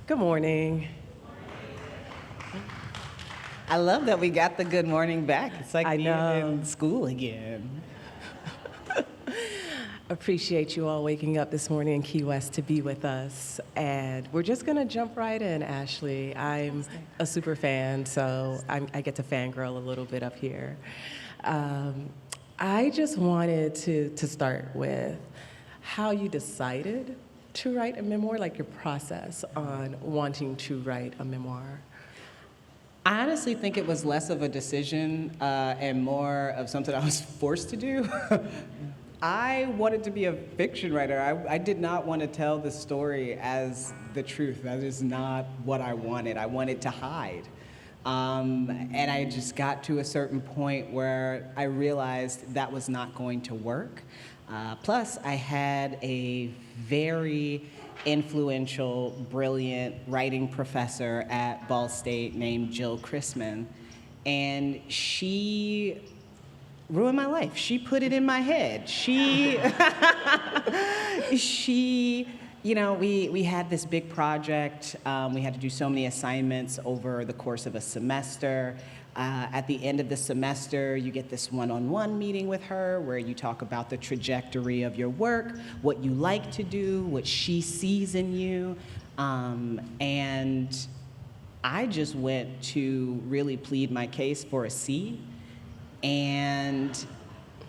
Good morning. I love that we got the good morning back. It's like I being know. in school again. Appreciate you all waking up this morning in Key West to be with us. And we're just going to jump right in, Ashley. I'm a super fan, so I get to fangirl a little bit up here. I just wanted to start with how you decided to write a memoir, like your process on wanting to write a memoir. I honestly think it was less of a decision and more of something I was forced to do. I wanted to be a fiction writer. I did not want to tell the story as the truth. That is not what I wanted. I wanted to hide. And I just got to a certain point where I realized that was not going to work. Plus, I had a very influential, brilliant writing professor at Ball State named Jill Chrisman, and she ruined my life. She put it in my head. We had this big project. We had to do so many assignments over the course of a semester. At the end of the semester, you get this one-on-one meeting with her where you talk about the trajectory of your work, what you like to do, what she sees in you. And I just went to really plead my case for a C. And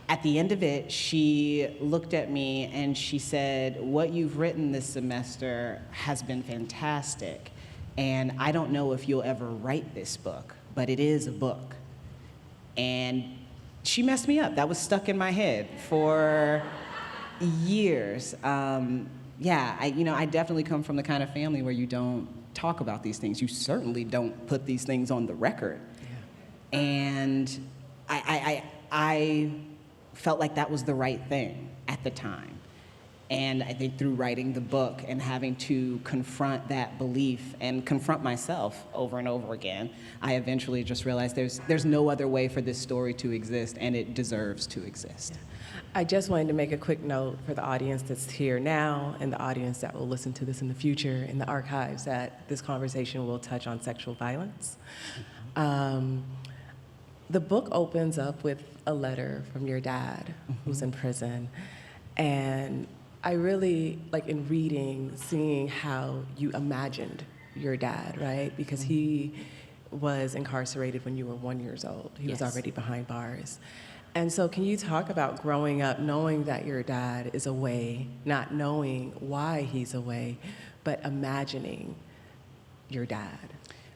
at the end of it, she looked at me and she said, "What you've written this semester has been fantastic. And I don't know if you'll ever write this book, but it is a book." And she messed me up. That was stuck in my head for years. I definitely come from the kind of family where you don't talk about these things. You certainly don't put these things on the record. Yeah. And I felt like that was the right thing at the time. And I think through writing the book and having to confront that belief and confront myself over and over again, I eventually just realized there's no other way for this story to exist, and it deserves to exist. I just wanted to make a quick note for the audience that's here now and the audience that will listen to this in the future in the archives that this conversation will touch on sexual violence. The book opens up with a letter from your dad, who's in prison, and I really, like in reading, seeing how you imagined your dad, right? Because he was incarcerated when you were 1 year old. He was already behind bars. And so can you talk about growing up knowing that your dad is away, not knowing why he's away, but imagining your dad?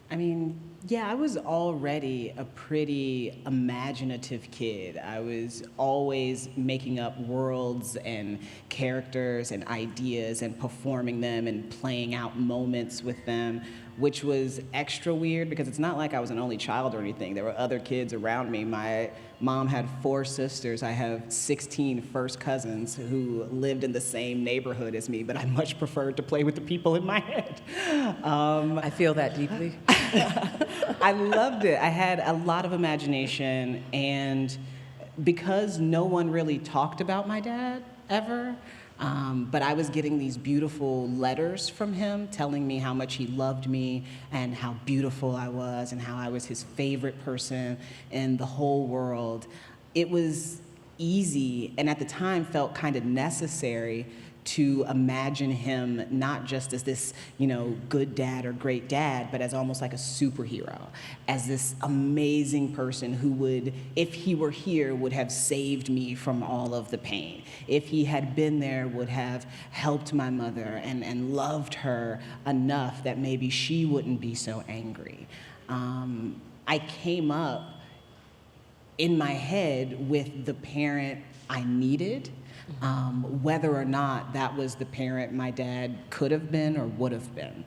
I mean, yeah, I was already a pretty imaginative kid. I was always making up worlds and characters and ideas and performing them and playing out moments with them, which was extra weird because it's not like I was an only child or anything. There were other kids around me. My mom had 4 sisters. I have 16 first cousins who lived in the same neighborhood as me, but I much preferred to play with the people in my head. I feel that deeply. I loved it. I had a lot of imagination, and because no one really talked about my dad ever, but I was getting these beautiful letters from him telling me how much he loved me and how beautiful I was and how I was his favorite person in the whole world. It was easy, and at the time felt kind of necessary to imagine him not just as this, good dad or great dad, but as almost like a superhero, as this amazing person who would, if he were here, would have saved me from all of the pain. If he had been there, would have helped my mother and loved her enough that maybe she wouldn't be so angry. I came up in my head with the parent I needed. Whether or not that was the parent my dad could have been or would have been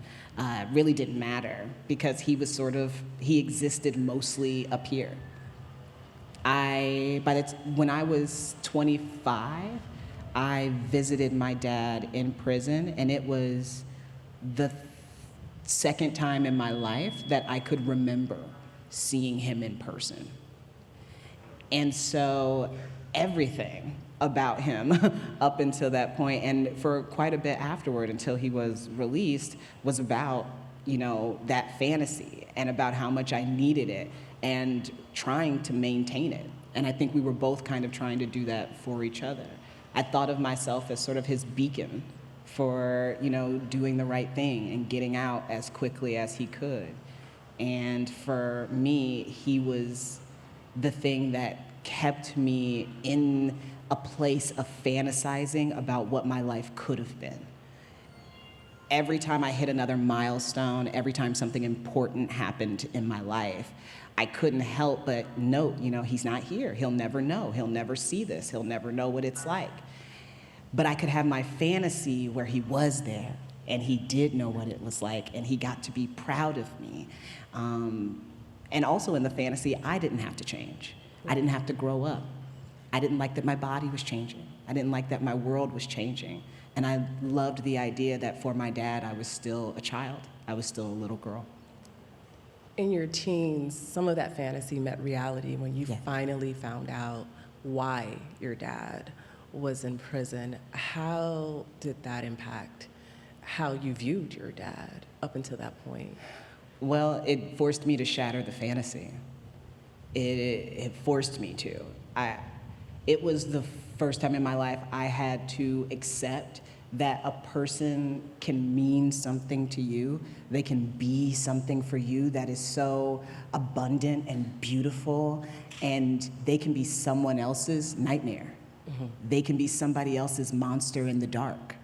really didn't matter because he existed mostly up here. When I was 25, I visited my dad in prison, and it was the second time in my life that I could remember seeing him in person. And so everything about him up until that point, and for quite a bit afterward until he was released, was about, that fantasy and about how much I needed it and trying to maintain it. And I think we were both kind of trying to do that for each other. I thought of myself as sort of his beacon for, doing the right thing and getting out as quickly as he could. And for me, he was the thing that kept me in a place of fantasizing about what my life could have been. Every time I hit another milestone, every time something important happened in my life, I couldn't help but note, he's not here. He'll never know. He'll never see this. He'll never know what it's like. But I could have my fantasy where he was there and he did know what it was like and he got to be proud of me. And also in the fantasy, I didn't have to change. I didn't have to grow up. I didn't like that my body was changing. I didn't like that my world was changing. And I loved the idea that for my dad, I was still a child. I was still a little girl. In your teens, some of that fantasy met reality when you Yeah. finally found out why your dad was in prison. How did that impact how you viewed your dad up until that point? Well, it forced me to shatter the fantasy. It forced me to. It was the first time in my life I had to accept that a person can mean something to you. They can be something for you that is so abundant and beautiful, and they can be someone else's nightmare. Mm-hmm. They can be somebody else's monster in the dark.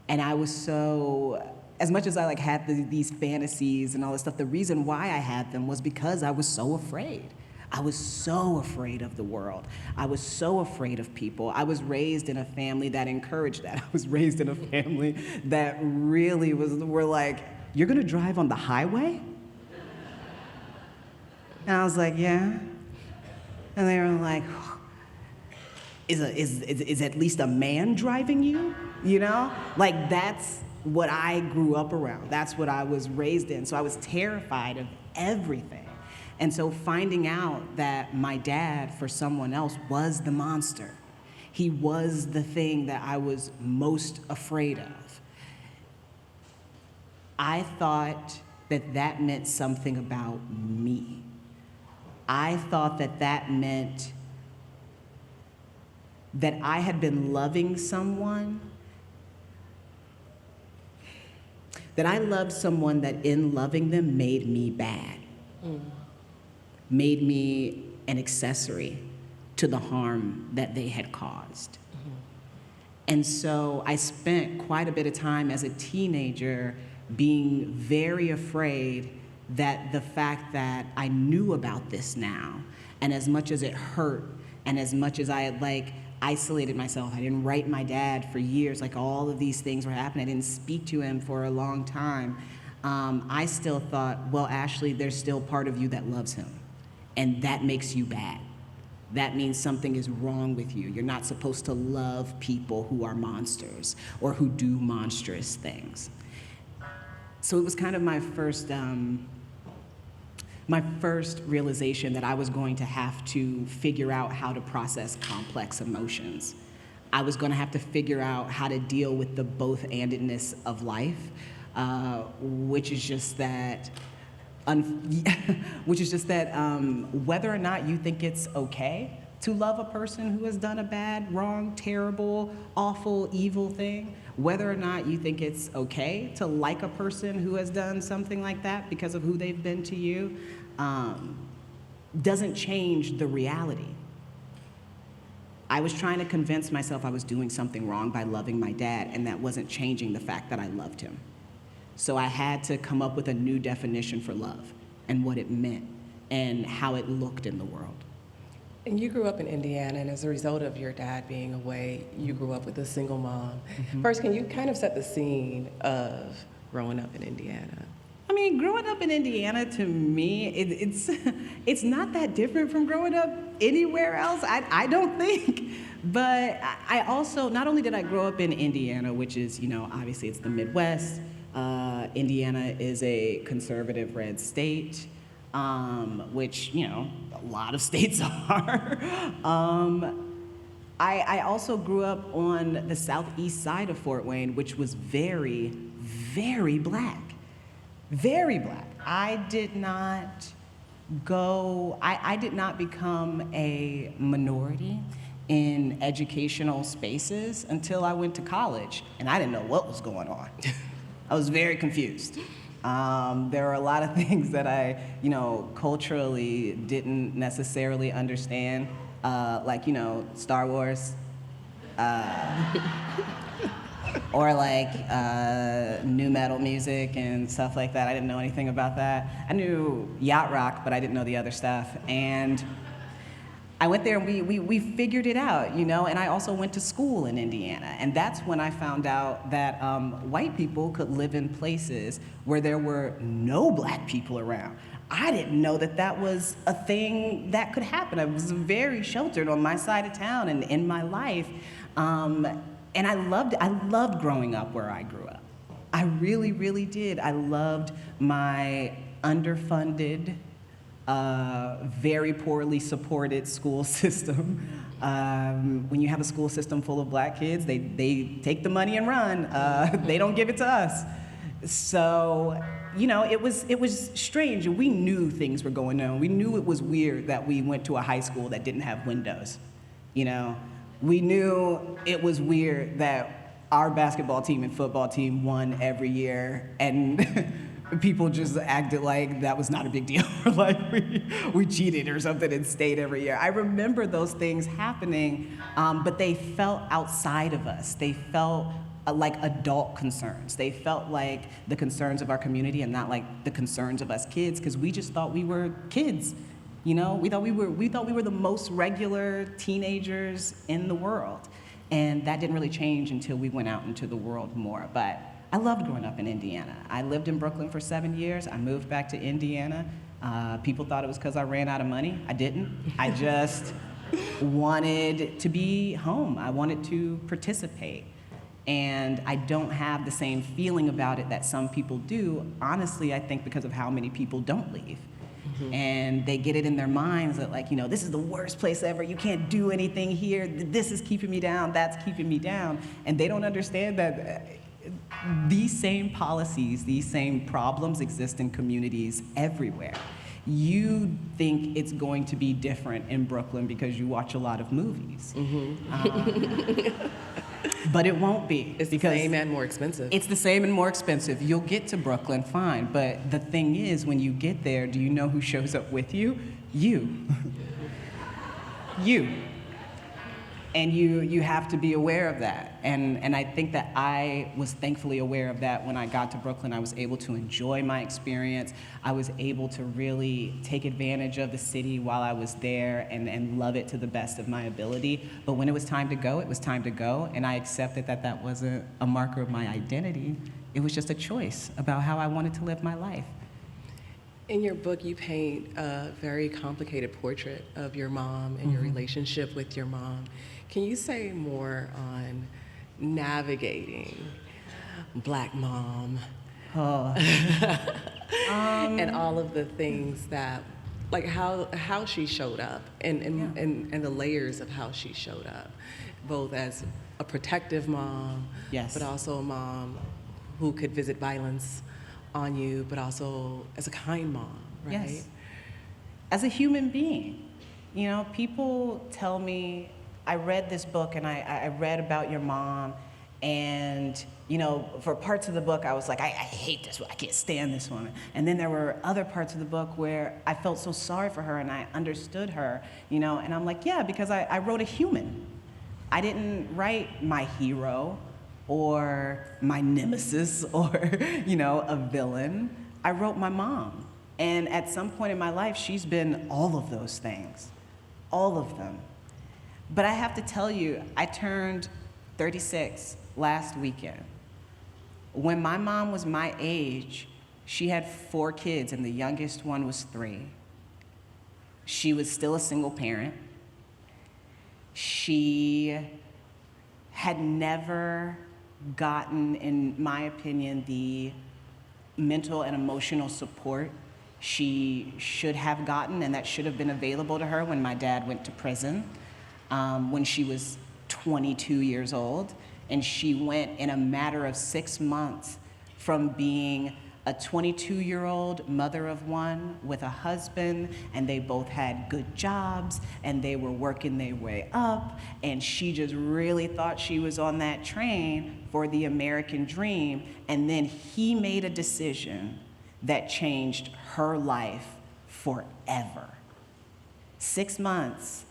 And I was so, as much as I had these fantasies and all this stuff, the reason why I had them was because I was so afraid. I was so afraid of the world. I was so afraid of people. I was raised in a family that encouraged that. I was raised in a family that really were like, you're gonna drive on the highway? And I was like, yeah. And they were like, is at least a man driving you? Like that's what I grew up around. That's what I was raised in. So I was terrified of everything. And so finding out that my dad, for someone else, was the monster. He was the thing that I was most afraid of. I thought that that meant something about me. I thought that that meant that I had been loving someone, that I loved someone that in loving them made me bad. Made me an accessory to the harm that they had caused. Mm-hmm. And so I spent quite a bit of time as a teenager being very afraid that the fact that I knew about this now, and as much as it hurt, and as much as I had isolated myself, I didn't write my dad for years, all of these things were happening, I didn't speak to him for a long time, I still thought, well, Ashley, there's still part of you that loves him. And that makes you bad. That means something is wrong with you. You're not supposed to love people who are monsters or who do monstrous things. So it was kind of my first realization that I was going to have to figure out how to process complex emotions. I was going to have to figure out how to deal with the both-andedness of life, which is just that whether or not you think it's okay to love a person who has done a bad, wrong, terrible, awful, evil thing, whether or not you think it's okay to like a person who has done something like that because of who they've been to you, doesn't change the reality. I was trying to convince myself I was doing something wrong by loving my dad, and that wasn't changing the fact that I loved him. So I had to come up with a new definition for love and what it meant and how it looked in the world. And you grew up in Indiana, and as a result of your dad being away, you grew up with a single mom. Mm-hmm. First, can you kind of set the scene of growing up in Indiana? I mean, growing up in Indiana, to me, it's not that different from growing up anywhere else, I don't think. But I also, not only did I grow up in Indiana, which is, obviously it's the Midwest. Indiana is a conservative red state, which, a lot of states are. I also grew up on the southeast side of Fort Wayne, which was very, very black. Very black. I did not become a minority in educational spaces until I went to college, and I didn't know what was going on. I was very confused. There were a lot of things that I, culturally didn't necessarily understand, like, Star Wars, or like new metal music and stuff like that. I didn't know anything about that. I knew yacht rock, but I didn't know the other stuff. And I went there and we figured it out, and I also went to school in Indiana. And that's when I found out that white people could live in places where there were no black people around. I didn't know that that was a thing that could happen. I was very sheltered on my side of town and in my life. And I loved growing up where I grew up. I really, really did. I loved my underfunded, very poorly supported school system. When you have a school system full of black kids, they take the money and run. They don't give it to us. So, it was strange, and we knew things were going on. We knew it was weird that we went to a high school that didn't have windows, We knew it was weird that our basketball team and football team won every year, and people just acted like that was not a big deal, like we cheated or something and stayed every year. I remember those things happening, but they felt outside of us. They felt like adult concerns. They felt like the concerns of our community and not like the concerns of us kids, because we just thought we were kids. We thought we were the most regular teenagers in the world. And that didn't really change until we went out into the world more. But I loved growing up in Indiana. I lived in Brooklyn for 7 years. I moved back to Indiana. People thought it was because I ran out of money. I didn't. I just wanted to be home. I wanted to participate. And I don't have the same feeling about it that some people do. Honestly, I think because of how many people don't leave. Mm-hmm. And they get it in their minds that, like, this is the worst place ever. You can't do anything here. This is keeping me down. That's keeping me down. And they don't understand that these same policies, these same problems exist in communities everywhere. You think it's going to be different in Brooklyn because you watch a lot of movies. Mm-hmm. But it won't be. It's the same and more expensive. It's the same and more expensive. You'll get to Brooklyn, fine. But the thing is, when you get there, do you know who shows up with you? You. You. And you have to be aware of that. And I think that I was thankfully aware of that when I got to Brooklyn. I was able to enjoy my experience. I was able to really take advantage of the city while I was there and love it to the best of my ability. But when it was time to go, it was time to go. And I accepted that that wasn't a marker of my identity. It was just a choice about how I wanted to live my life. In your book, you paint a very complicated portrait of your mom and your relationship with your mom. Can you say more on navigating Black mom and all of the things that, like how she showed up and the layers of how she showed up, both as a protective mom, yes, but also a mom who could visit violence on you, but also as a kind mom, right? Yes. As a human being. People tell me, I read this book and I read about your mom, and for parts of the book I was like, I hate this one, I can't stand this woman. And then there were other parts of the book where I felt so sorry for her and I understood her, and I'm like, yeah, because I wrote a human. I didn't write my hero or my nemesis or, a villain. I wrote my mom. And at some point in my life, she's been all of those things, all of them. But I have to tell you, I turned 36 last weekend. When my mom was my age, she had 4 kids, and the youngest one was 3. She was still a single parent. She had never gotten, in my opinion, the mental and emotional support she should have gotten and that should have been available to her when my dad went to prison, when she was 22 years old, and she went in a matter of 6 months from being a 22-year-old mother of one with a husband, and they both had good jobs, and they were working their way up, and she just really thought she was on that train for the American dream, and then he made a decision that changed her life forever. 6 months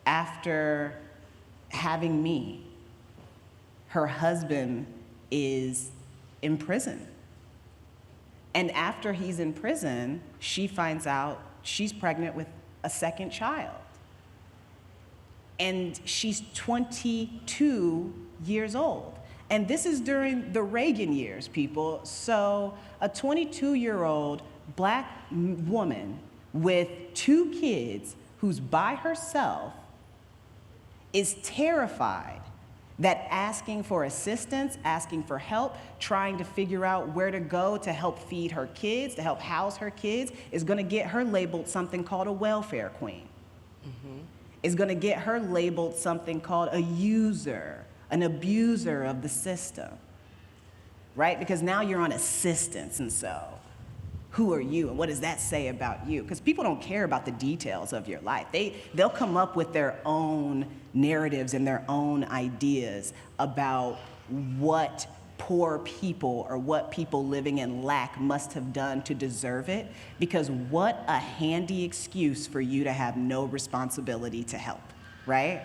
after having me, her husband is in prison. And after he's in prison, she finds out she's pregnant with a second child. And she's 22 years old. And this is during the Reagan years, people. So a 22-year-old black woman with 2 kids who's by herself is terrified that asking for assistance, asking for help, trying to figure out where to go to help feed her kids, to help house her kids, is gonna get her labeled something called a welfare queen. Is gonna get her labeled something called a user, an abuser of the system, right? Because now you're on assistance, and so who are you and what does that say about you? Because people don't care about the details of your life. They'll come up with their own narratives and their own ideas about what poor people or what people living in lack must have done to deserve it, because what a handy excuse for you to have no responsibility to help, right?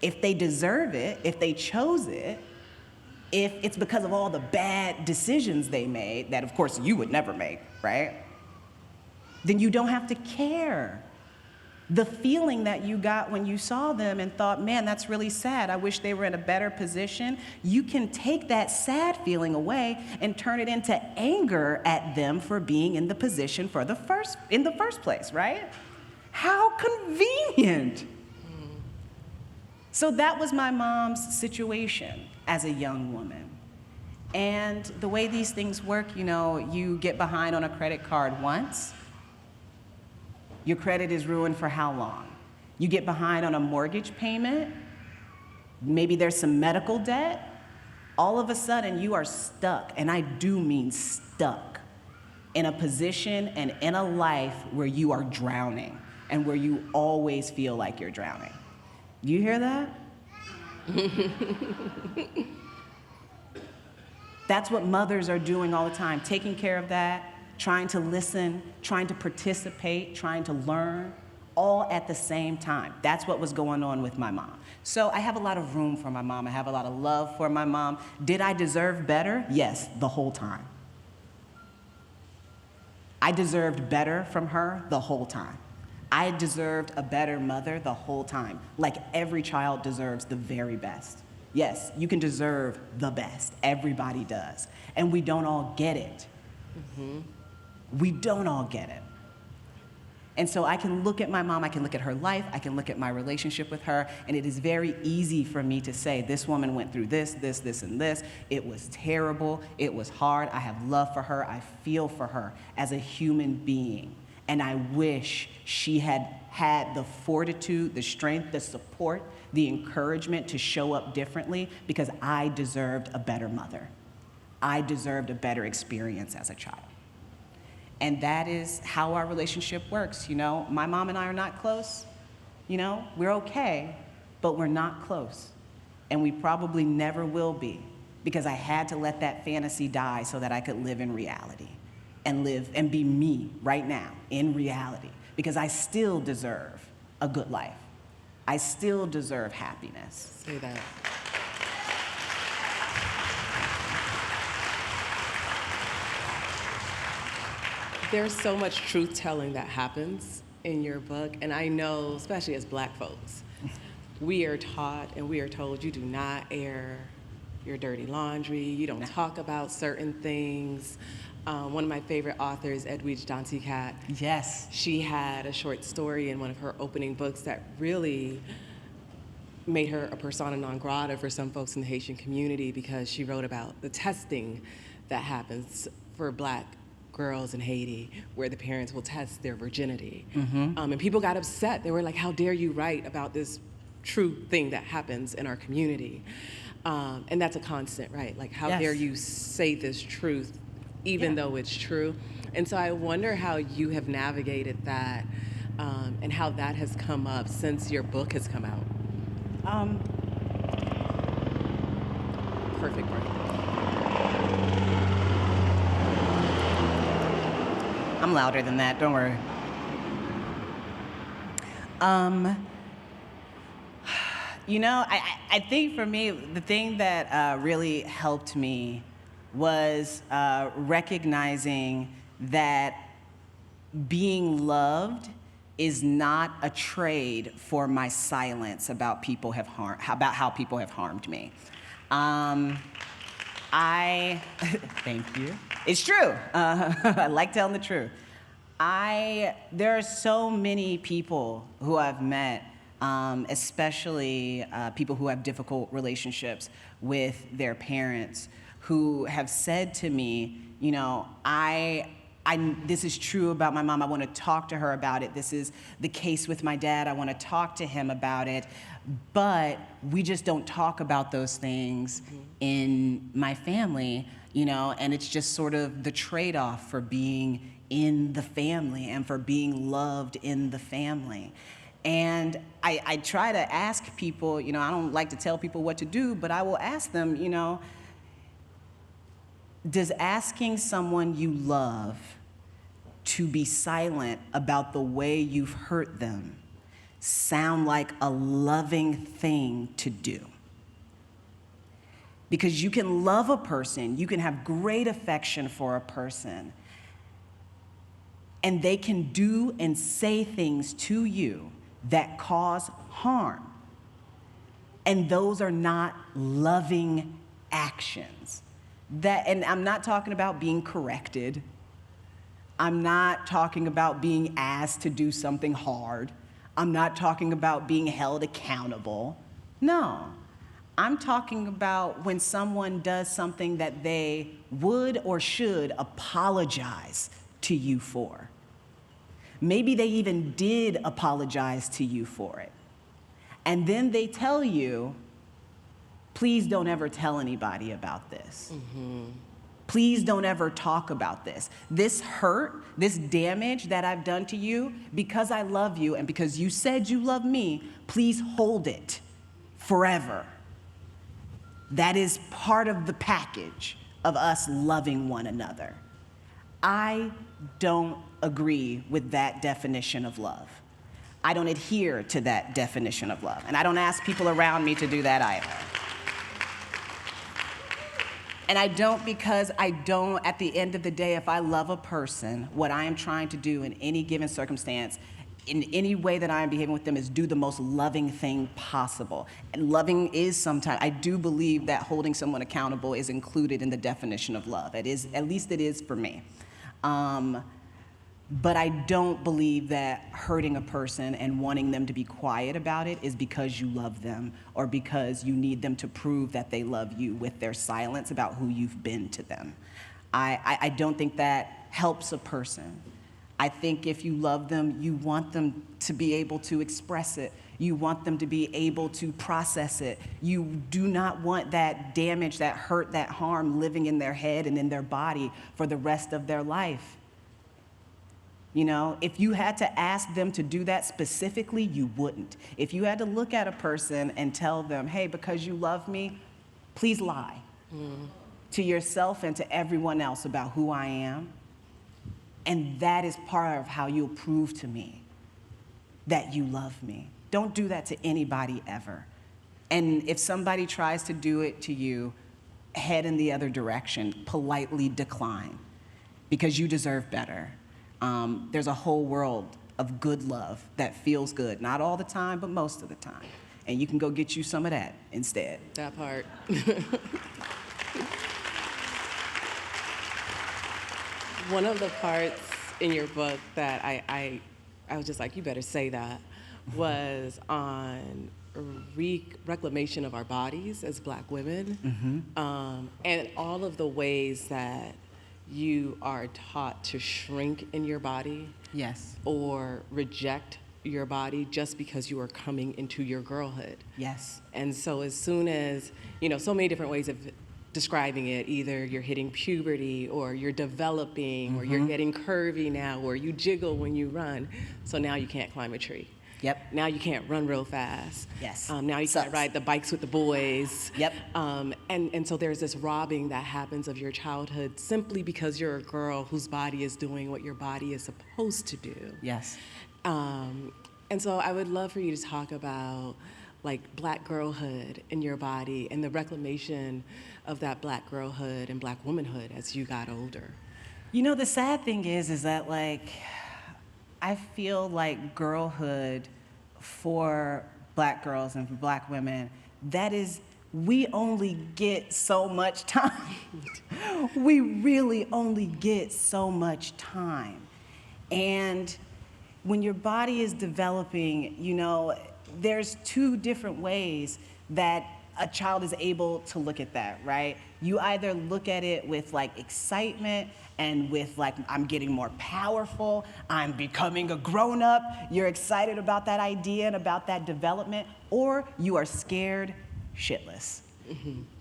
If they deserve it, if they chose it, if it's because of all the bad decisions they made, that of course you would never make, right? Then you don't have to care. The feeling that you got when you saw them and thought, man, that's really sad, I wish they were in a better position, you can take that sad feeling away and turn it into anger at them for being in the position in the first place, right? How convenient. So that was my mom's situation as a young woman. And the way these things work, you get behind on a credit card once, your credit is ruined for how long? You get behind on a mortgage payment, maybe there's some medical debt, all of a sudden you are stuck, and I do mean stuck, in a position and in a life where you are drowning and where you always feel like you're drowning. Do you hear that? That's what mothers are doing all the time, taking care of that, trying to listen, trying to participate, trying to learn, all at the same time. That's what was going on with my mom. So I have a lot of room for my mom. I have a lot of love for my mom. Did I deserve better? Yes, the whole time. I deserved better from her the whole time. I deserved a better mother the whole time. Like every child deserves the very best. Yes, you can deserve the best. Everybody does. And we don't all get it. We don't all get it. And so I can look at my mom, I can look at her life, I can look at my relationship with her, and it is very easy for me to say, this woman went through this, and this. It was terrible, it was hard, I have love for her, I feel for her as a human being. And I wish she had had the fortitude, the strength, the support, the encouragement to show up differently, because I deserved a better mother. I deserved a better experience as a child. And that is how our relationship works, My mom and I are not close, We're okay, but we're not close. And we probably never will be, because I had to let that fantasy die so that I could live in reality and live and be me right now in reality, because I still deserve a good life. I still deserve happiness. Say that. There's so much truth-telling that happens in your book, and I know, especially as Black folks, we are taught and we are told you do not air your dirty laundry, you don't talk about certain things. One of my favorite authors, Edwidge Danticat, yes, she had a short story in one of her opening books that really made her a persona non grata for some folks in the Haitian community, because she wrote about the testing that happens for Black girls in Haiti, where the parents will test their virginity. And people got upset. They were like, how dare you write about this true thing that happens in our community. And that's a constant, right? Like, how Yes. dare you say this truth, even though it's true? And so I wonder how you have navigated that, and how that has come up since your book has come out. Perfect break. I'm louder than that, don't worry. You know, I think for me, the thing that really helped me was recognizing that being loved is not a trade for my silence about about how people have harmed me. Thank you. It's true. I like telling the truth. There are so many people who I've met, especially people who have difficult relationships with their parents, who have said to me, you know, this is true about my mom. I want to talk to her about it. This is the case with my dad. I want to talk to him about it. But we just don't talk about those things in my family, you know, and it's just sort of the trade-off for being in the family and for being loved in the family. And I try to ask people, you know, I don't like to tell people what to do, but I will ask them, you know, does asking someone you love to be silent about the way you've hurt them sound like a loving thing to do? Because you can love a person, you can have great affection for a person, and they can do and say things to you that cause harm. And those are not loving actions. And I'm not talking about being corrected. I'm not talking about being asked to do something hard. I'm not talking about being held accountable. No, I'm talking about when someone does something that they would or should apologize to you for. Maybe they even did apologize to you for it. And then they tell you, please don't ever tell anybody about this. Please don't ever talk about this. This hurt, this damage that I've done to you, because I love you and because you said you love me, please hold it forever. That is part of the package of us loving one another. I don't agree with that definition of love. I don't adhere to that definition of love. And I don't ask people around me to do that either. And I don't because I don't, at the end of the day, if I love a person, what I am trying to do in any given circumstance, in any way that I am behaving with them, is do the most loving thing possible. And loving is sometimes, I do believe that holding someone accountable is included in the definition of love. It is, at least it is for me. But I don't believe that hurting a person and wanting them to be quiet about it is because you love them or because you need them to prove that they love you with their silence about who you've been to them. I don't think that helps a person. I think if you love them, you want them to be able to express it. You want them to be able to process it. You do not want that damage, that hurt, that harm living in their head and in their body for the rest of their life. You know, if you had to ask them to do that specifically, you wouldn't. If you had to look at a person and tell them, hey, because you love me, please lie to yourself and to everyone else about who I am. And that is part of how you'll prove to me that you love me. Don't do that to anybody ever. And if somebody tries to do it to you, head in the other direction, politely decline, because you deserve better. There's a whole world of good love that feels good, not all the time, but most of the time. And you can go get you some of that instead. That part. One of the parts in your book that I was just like, you better say that, was on reclamation of our bodies as Black women, and all of the ways that you are taught to shrink in your body, Yes. or reject your body just because you are coming into your girlhood. Yes. And so as soon as, so many different ways of describing it, either you're hitting puberty or you're developing or you're getting curvy now or you jiggle when you run, so now you can't climb a tree. Yep. Now you can't run real fast. Yes. Now you can't ride the bikes with the boys. Yep. And so there's this robbing that happens of your childhood simply because you're a girl whose body is doing what your body is supposed to do. Yes. And so I would love for you to talk about like Black girlhood in your body and the reclamation of that Black girlhood and Black womanhood as you got older. The sad thing is that like, I feel like girlhood for Black girls and for Black women, we only get so much time. We really only get so much time. And when your body is developing, there's two different ways that a child is able to look at that, right? You either look at it with like excitement and with like, I'm getting more powerful, I'm becoming a grown-up, you're excited about that idea and about that development, or you are scared shitless.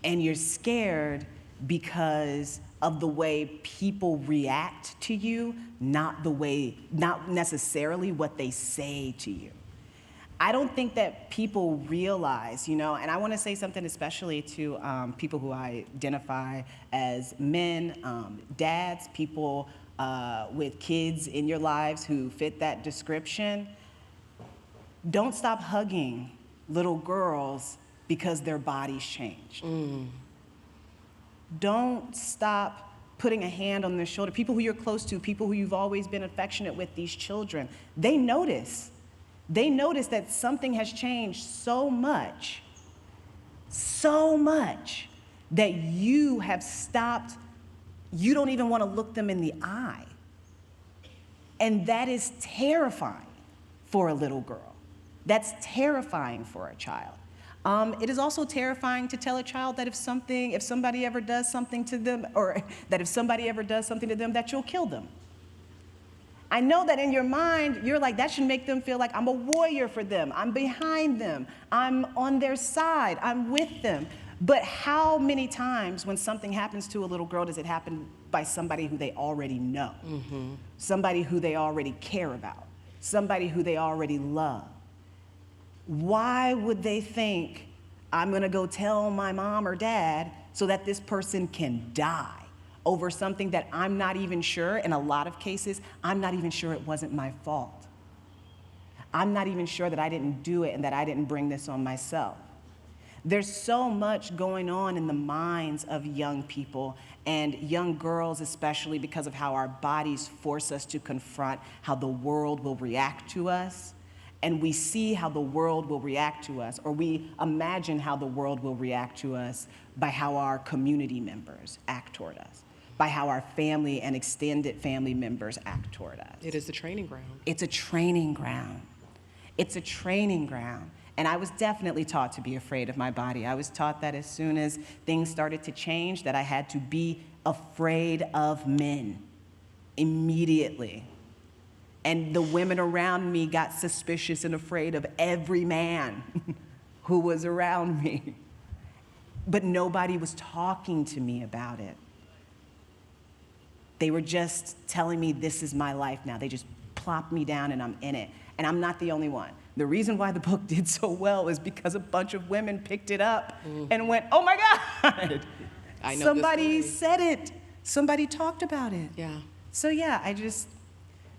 And you're scared because of the way people react to you, not necessarily what they say to you. I don't think that people realize, and I want to say something especially to people who I identify as men, dads, people with kids in your lives who fit that description. Don't stop hugging little girls because their bodies changed. Don't stop putting a hand on their shoulder. People who you're close to, people who you've always been affectionate with, these children, they notice. They notice that something has changed so much that you have stopped, you don't even want to look them in the eye. And that is terrifying for a little girl. That's terrifying for a child. It is also terrifying to tell a child that if somebody ever does something to them, or that if somebody ever does something to them, that you'll kill them. I know that in your mind, you're like, that should make them feel like I'm a warrior for them. I'm behind them. I'm on their side. I'm with them. But how many times when something happens to a little girl does it happen by somebody who they already know? Somebody who they already care about? Somebody who they already love? Why would they think, I'm gonna go tell my mom or dad so that this person can die over something that I'm not even sure, in a lot of cases, I'm not even sure it wasn't my fault. I'm not even sure that I didn't do it and that I didn't bring this on myself. There's so much going on in the minds of young people and young girls especially because of how our bodies force us to confront how the world will react to us. And we see how the world will react to us, or we imagine how the world will react to us by how our community members act toward us, by how our family and extended family members act toward us. It is a training ground. It's a training ground. It's a training ground. And I was definitely taught to be afraid of my body. I was taught that as soon as things started to change, that I had to be afraid of men immediately. And the women around me got suspicious and afraid of every man who was around me. But nobody was talking to me about it. They were just telling me this is my life now. They just plopped me down and I'm in it. And I'm not the only one. The reason why the book did so well is because a bunch of women picked it up and went, oh my God, I know somebody said it. Somebody talked about it. Yeah. So yeah,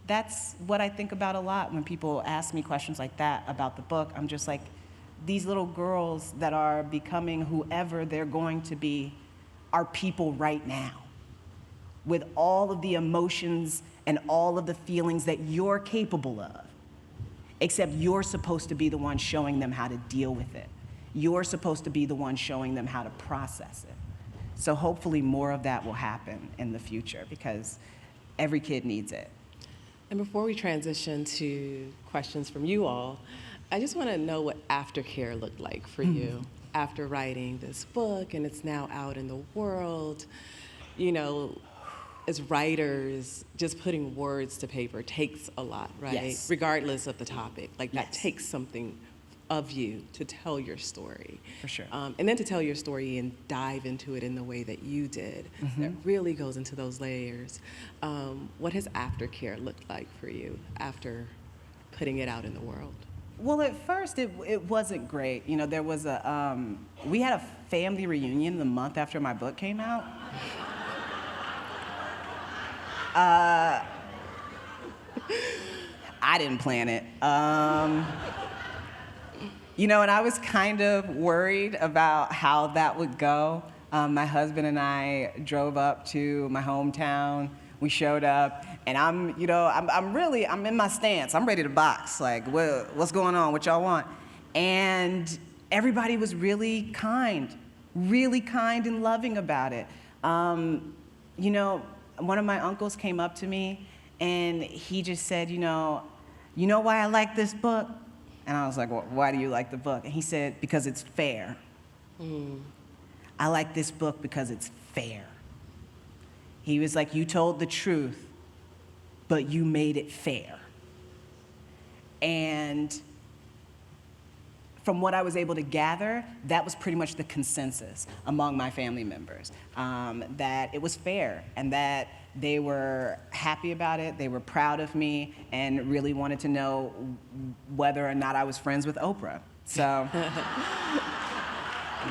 that's what I think about a lot when people ask me questions like that about the book. I'm just like, these little girls that are becoming whoever they're going to be are people right now with all of the emotions and all of the feelings that you're capable of, except you're supposed to be the one showing them how to deal with it. You're supposed to be the one showing them how to process it. So hopefully more of that will happen in the future because every kid needs it. And before we transition to questions from you all, I just want to know what aftercare looked like for you after writing this book and it's now out in the world. as writers, just putting words to paper takes a lot, right? Yes. Regardless of the topic. Like, that Yes. takes something of you to tell your story. For sure. And then to tell your story and dive into it in the way that you did, Mm-hmm. that really goes into those layers. What has aftercare looked like for you after putting it out in the world? Well, at first it wasn't great. You know, there was we had a family reunion the month after my book came out. I didn't plan it. You know, and I was kind of worried about how that would go. My husband and I drove up to my hometown. We showed up, and I'm in my stance. I'm ready to box. Like, what's going on? What y'all want? And everybody was really kind and loving about it. You know, one of my uncles came up to me, and he just said, you know why I like this book? And I was like, well, why do you like the book? And he said, because it's fair. I like this book because it's fair. He was like, you told the truth, but you made it fair. And from what I was able to gather, that was pretty much the consensus among my family members, that it was fair and that they were happy about it, they were proud of me, and really wanted to know whether or not I was friends with Oprah. So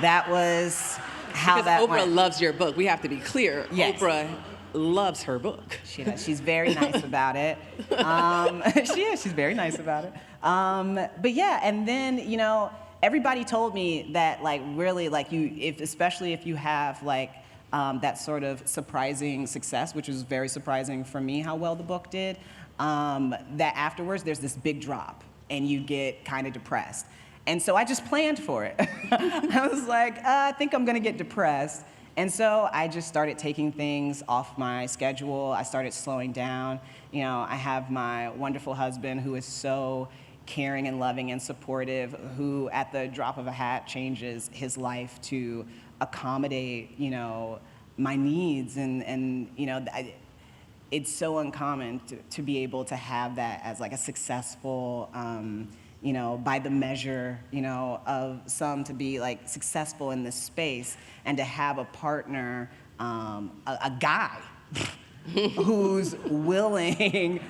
that was how Because that Oprah went. loves your book. We have to be clear. Yes. Oprah loves her book. She does. She's very nice about it. She's very nice about it. But yeah, and then, you know, everybody told me that, like, really, like, especially if you have, like, that sort of surprising success, which was very surprising for me how well the book did, that afterwards there's this big drop and you get kind of depressed. And so I just planned for it. I was like, I think I'm gonna get depressed. And so I just started taking things off my schedule. I started slowing down. You know, I have my wonderful husband who is so caring and loving and supportive, who at the drop of a hat changes his life to accommodate, you know, my needs. And you know, it's so uncommon to be able to have that as like a successful, you know, by the measure, you know, of some to be like successful in this space, and to have a partner, a guy who's willing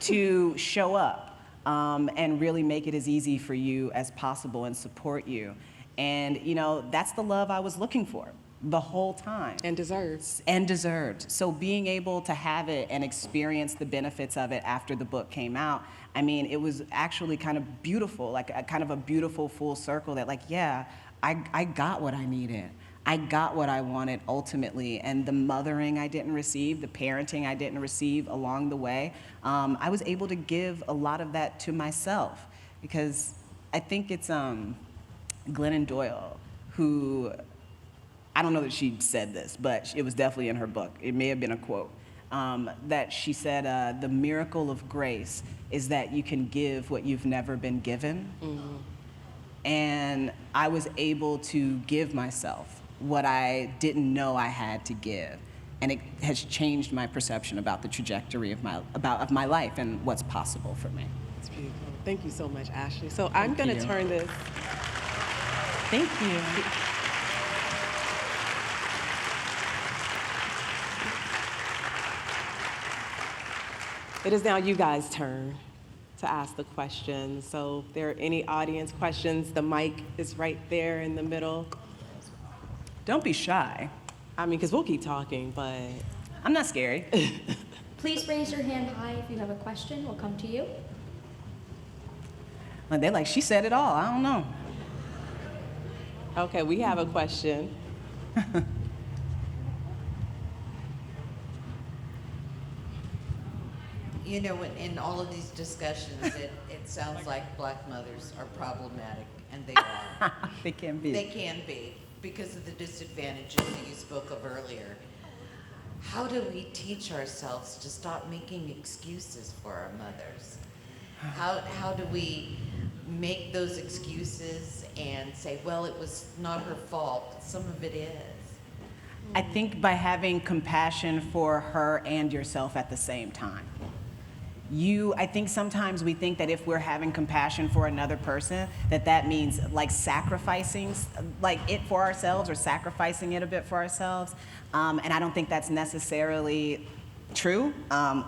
to show up and really make it as easy for you as possible and support you. And, you know, that's the love I was looking for the whole time. And deserves. And deserved. So being able to have it and experience the benefits of it after the book came out, I mean, it was actually kind of beautiful, like a kind of a beautiful full circle that, like, yeah, I got what I needed. I got what I wanted ultimately, and the mothering I didn't receive, the parenting I didn't receive along the way, I was able to give a lot of that to myself, because I think it's Glennon Doyle who, I don't know that she said this, but it was definitely in her book. It may have been a quote, that she said, the miracle of grace is that you can give what you've never been given. Mm-hmm. And I was able to give myself what I didn't know I had to give. And it has changed my perception about the trajectory of my life and what's possible for me. It's beautiful. Thank you so much, Ashley. So I'm going to turn this. Thank you. It is now you guys' turn to ask the questions. So if there are any audience questions, the mic is right there in the middle. Don't be shy. I mean, because we'll keep talking, but... I'm not scary. Please raise your hand high if you have a question. We'll come to you. Like, they're like, she said it all. I don't know. Okay, we have a question. You know, in all of these discussions, it sounds like black mothers are problematic, and they are. They can be. They can be, because of the disadvantages that you spoke of earlier. How do we teach ourselves to stop making excuses for our mothers? How do we make those excuses and say, well, it was not her fault? Some of it is. I think by having compassion for her and yourself at the same time. I think sometimes we think that if we're having compassion for another person, that means like sacrificing like it for ourselves or sacrificing it a bit for ourselves. And I don't think that's necessarily true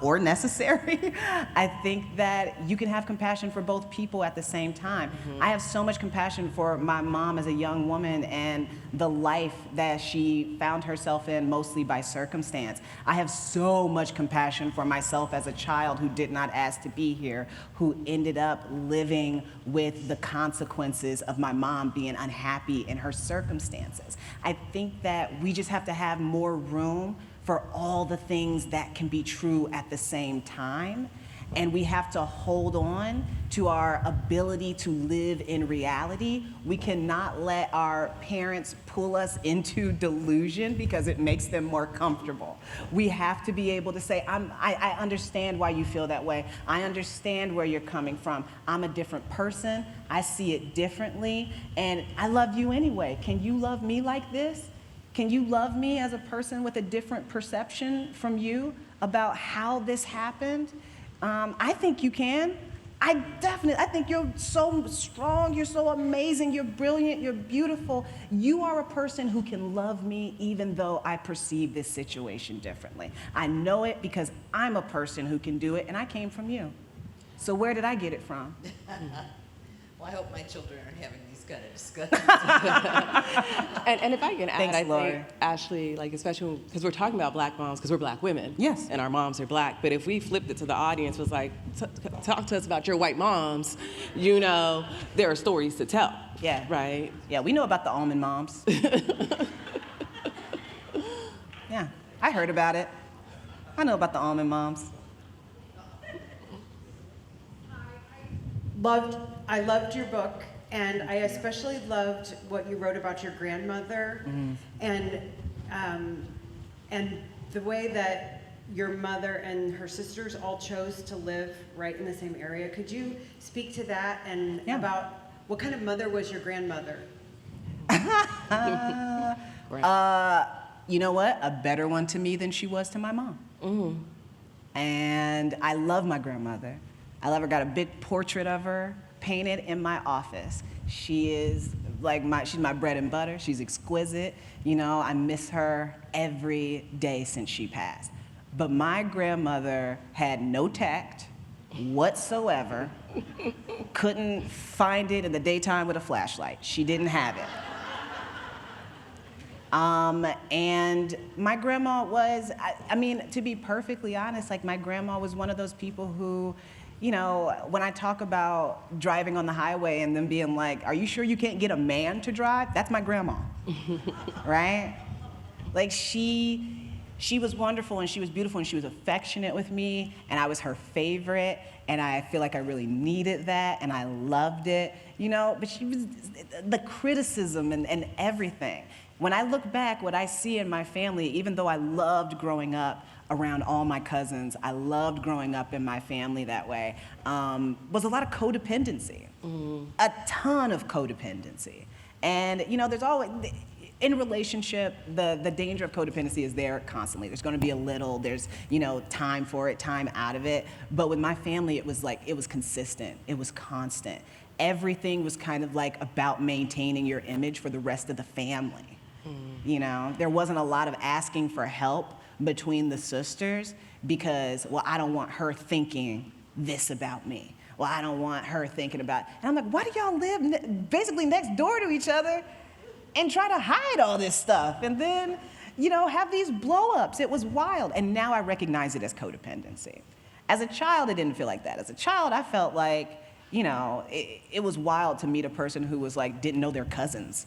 or necessary. I think that you can have compassion for both people at the same time. I have so much compassion for my mom as a young woman and the life that she found herself in mostly by circumstance. I have so much compassion for myself as a child who did not ask to be here, who ended up living with the consequences of my mom being unhappy in her circumstances. I think that we just have to have more room for all the things that can be true at the same time. And we have to hold on to our ability to live in reality. We cannot let our parents pull us into delusion because it makes them more comfortable. We have to be able to say, I understand why you feel that way. I understand where you're coming from. I'm a different person. I see it differently. And I love you anyway. Can you love me like this? Can you love me as a person with a different perception from you about how this happened? I think you can. I think you're so strong, you're so amazing, you're brilliant, you're beautiful. You are a person who can love me even though I perceive this situation differently. I know it because I'm a person who can do it, and I came from you. So where did I get it from? Well, I hope my children aren't having these kind of discussions. And if I can add, Thanks, I Lori. think, Ashley, like especially because we're talking about black moms, because we're black women. Yes. And our moms are black. But if we flipped it to the audience, was like, talk to us about your white moms, you know, there are stories to tell. Yeah. Right? Yeah, we know about the almond moms. Yeah, I heard about it. I know about the almond moms. I loved your book, and I especially loved what you wrote about your grandmother, and the way that your mother and her sisters all chose to live right in the same area. Could you speak to that and about what kind of mother was your grandmother? You know what? A better one to me than she was to my mom. And I love my grandmother. I love her, got a big portrait of her painted in my office. She is like she's my bread and butter. She's exquisite. You know, I miss her every day since she passed. But my grandmother had no tact whatsoever, couldn't find it in the daytime with a flashlight. She didn't have it. And my grandma was, I mean, to be perfectly honest, like my grandma was one of those people who, you know, when I talk about driving on the highway and them being like, are you sure you can't get a man to drive? That's my grandma, right? Like she was wonderful and she was beautiful and she was affectionate with me and I was her favorite and I feel like I really needed that and I loved it, you know, but she was, the criticism and everything. When I look back, what I see in my family, even though I loved growing up around all my cousins, I loved growing up in my family that way, was a lot of codependency, a ton of codependency. And you know, there's always, in relationship, the danger of codependency is there constantly. There's gonna be a little, there's, you know, time for it, time out of it. But with my family, it was like, it was consistent, it was constant. Everything was kind of like about maintaining your image for the rest of the family. You know, there wasn't a lot of asking for help between the sisters because, well, I don't want her thinking this about me. Well, I don't want her thinking about, and I'm like, why do y'all live basically next door to each other and try to hide all this stuff and then, you know, have these blow-ups? It was wild, and now I recognize it as codependency. As a child, it didn't feel like that. As a child, I felt like, you know, it was wild to meet a person who was like, didn't know their cousins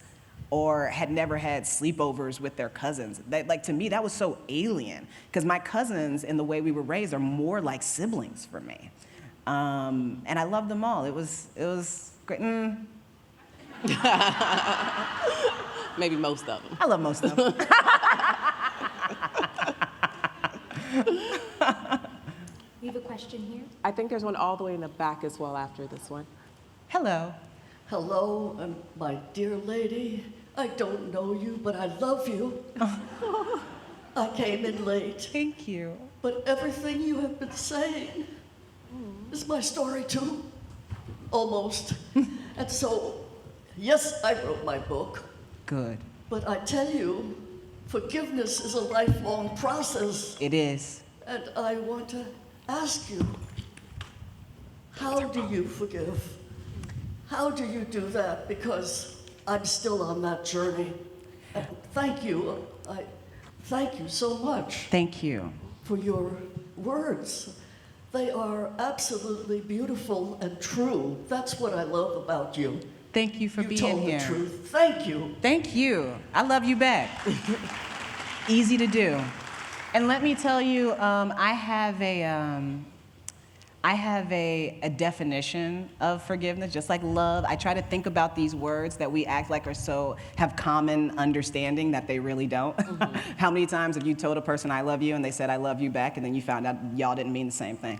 or had never had sleepovers with their cousins. Like, to me, that was so alien, because my cousins, in the way we were raised, are more like siblings for me. And I loved them all. It was great. Maybe most of them. I love most of them. We have a question here. I think there's one all the way in the back as well after this one. Hello. Hello, my dear lady. I don't know you, but I love you. I came in late, Thank you. but everything you have been saying is my story too, almost. And so, yes, I wrote my book, Good. but I tell you, forgiveness is a lifelong process. It is. And I want to ask you, how do you forgive? How do you do that? Because I'm still on that journey. And thank you. I thank you so much Thank you. for your words. They are absolutely beautiful and true. That's what I love about you. Thank you for You being told here. the truth. Thank you. Thank you. I love you back. Easy to do. And let me tell you, I have a definition of forgiveness, just like love. I try to think about these words that we act like have common understanding that they really don't. How many times have you told a person I love you and they said I love you back and then you found out y'all didn't mean the same thing?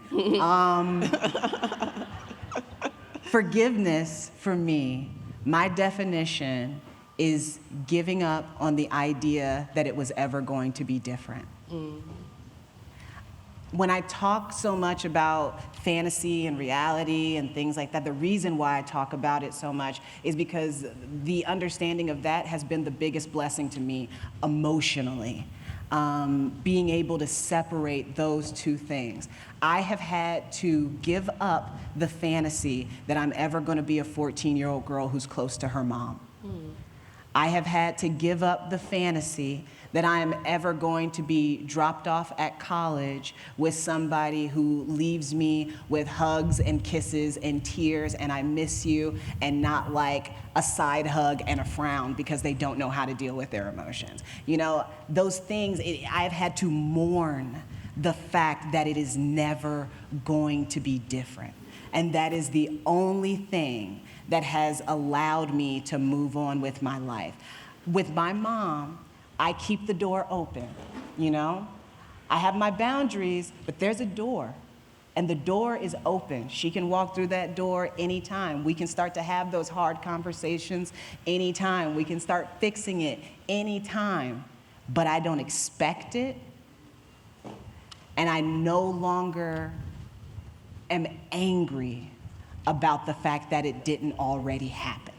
Forgiveness for me, my definition is giving up on the idea that it was ever going to be different. When I talk so much about fantasy and reality and things like that, the reason why I talk about it so much is because the understanding of that has been the biggest blessing to me emotionally. Being able to separate those two things. I have had to give up the fantasy that I'm ever going to be a 14-year-old girl who's close to her mom. I have had to give up the fantasy that I am ever going to be dropped off at college with somebody who leaves me with hugs and kisses and tears and I miss you, and not like a side hug and a frown because they don't know how to deal with their emotions. You know, those things, I've had to mourn the fact that it is never going to be different. And that is the only thing that has allowed me to move on with my life. With my mom, I keep the door open, you know? I have my boundaries, but there's a door, and the door is open. She can walk through that door anytime. We can start to have those hard conversations anytime. We can start fixing it anytime, but I don't expect it, and I no longer am angry about the fact that it didn't already happen.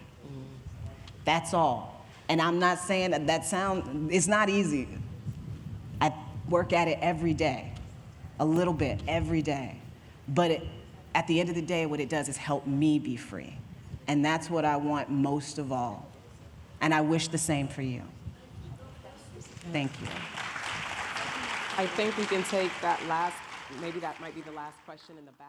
That's all. And I'm not saying it's not easy. I work at it every day, a little bit every day. But at the end of the day, what it does is help me be free. And that's what I want most of all. And I wish the same for you. Thank you. I think we can take that maybe that might be the last question in the back.